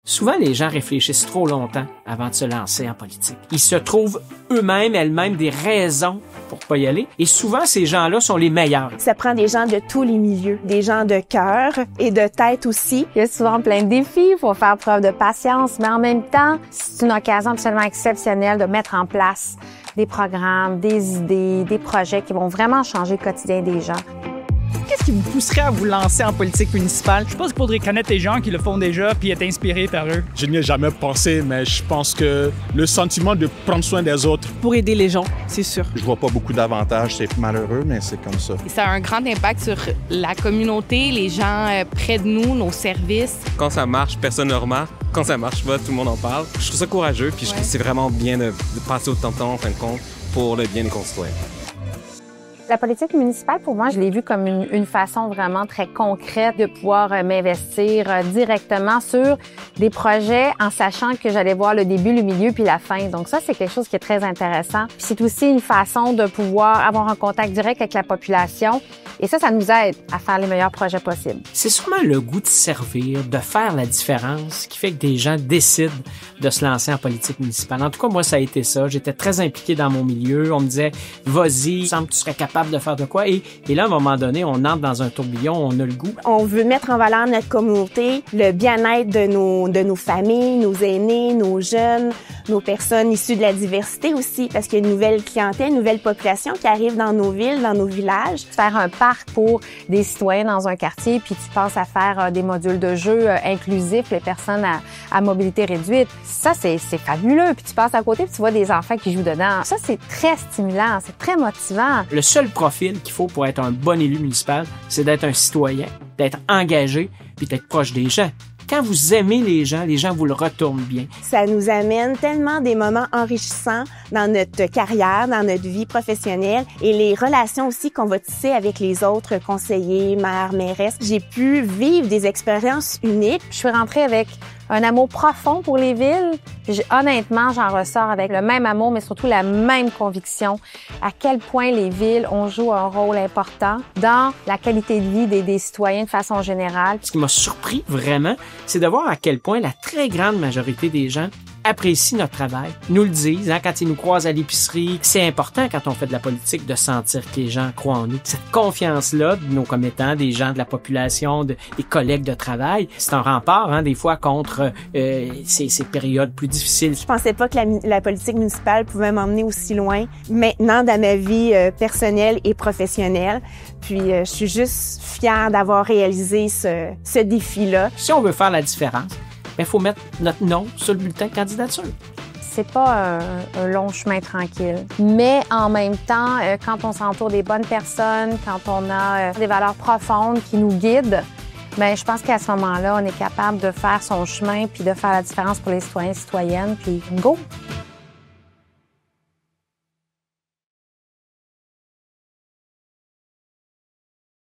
Souvent, les gens réfléchissent trop longtemps avant de se lancer en politique. Ils se trouvent elles-mêmes des raisons pour pas y aller. Et souvent, ces gens-là sont les meilleurs. Ça prend des gens de tous les milieux, des gens de cœur et de tête aussi. Il y a souvent plein de défis, il faut faire preuve de patience, mais en même temps, c'est une occasion absolument exceptionnelle de mettre en place des programmes, des idées, des projets qui vont vraiment changer le quotidien des gens. Qu'est-ce qui vous pousserait à vous lancer en politique municipale? Je pense qu'il faudrait connaître les gens qui le font déjà puis être inspiré par eux. Je n'y ai jamais pensé, mais je pense que le sentiment de prendre soin des autres... Pour aider les gens, c'est sûr. Je vois pas beaucoup d'avantages, c'est malheureux, mais c'est comme ça. Ça a un grand impact sur la communauté, les gens près de nous, nos services. Quand ça marche, personne ne remarque. Quand ça marche pas, tout le monde en parle. Je trouve ça courageux, puis je trouve que c'est vraiment bien de passer autant de temps, en fin de compte, pour le bien des concitoyens. La politique municipale, pour moi, je l'ai vue comme une façon vraiment très concrète de pouvoir m'investir directement sur des projets en sachant que j'allais voir le début, le milieu puis la fin. Donc ça, c'est quelque chose qui est très intéressant. Puis c'est aussi une façon de pouvoir avoir un contact direct avec la population. Et ça nous aide à faire les meilleurs projets possibles. C'est sûrement le goût de servir, de faire la différence qui fait que des gens décident de se lancer en politique municipale. En tout cas, moi, ça a été ça. J'étais très impliqué dans mon milieu. On me disait, vas-y, il semble que tu serais capable de faire de quoi. Et là, à un moment donné, on entre dans un tourbillon, on a le goût. On veut mettre en valeur notre communauté, le bien-être de nos familles, nos aînés, nos jeunes, nos personnes issues de la diversité aussi, parce qu'il y a une nouvelle clientèle, une nouvelle population qui arrive dans nos villes, dans nos villages. Faire un parc pour des citoyens dans un quartier, puis tu passes à faire des modules de jeu inclusifs, les personnes à mobilité réduite. Ça, c'est fabuleux. Puis tu passes à côté, puis tu vois des enfants qui jouent dedans. Ça, c'est très stimulant, c'est très motivant. Le seul profil qu'il faut pour être un bon élu municipal, c'est d'être un citoyen, d'être engagé, puis d'être proche des gens. Quand vous aimez les gens vous le retournent bien. Ça nous amène tellement des moments enrichissants dans notre carrière, dans notre vie professionnelle et les relations aussi qu'on va tisser avec les autres conseillers, maires, mairesses. J'ai pu vivre des expériences uniques. Je suis rentrée avec un amour profond pour les villes. Honnêtement, j'en ressors avec le même amour, mais surtout la même conviction à quel point les villes ont joué un rôle important dans la qualité de vie des citoyens de façon générale. Ce qui m'a surpris vraiment, c'est de voir à quel point la très grande majorité des gens apprécient notre travail, nous le disent, quand ils nous croisent à l'épicerie. C'est important quand on fait de la politique de sentir que les gens croient en nous. Cette confiance-là de nos commettants, des gens de la population, des collègues de travail, c'est un rempart des fois contre ces périodes plus difficiles. Je pensais pas que la politique municipale pouvait m'emmener aussi loin maintenant dans ma vie personnelle et professionnelle. Puis je suis juste fière d'avoir réalisé ce défi-là. Si on veut faire la différence, il faut mettre notre nom sur le bulletin de candidature. C'est pas un long chemin tranquille. Mais en même temps, quand on s'entoure des bonnes personnes, quand on a des valeurs profondes qui nous guident, bien, je pense qu'à ce moment-là, on est capable de faire son chemin puis de faire la différence pour les citoyens et citoyennes. Puis go!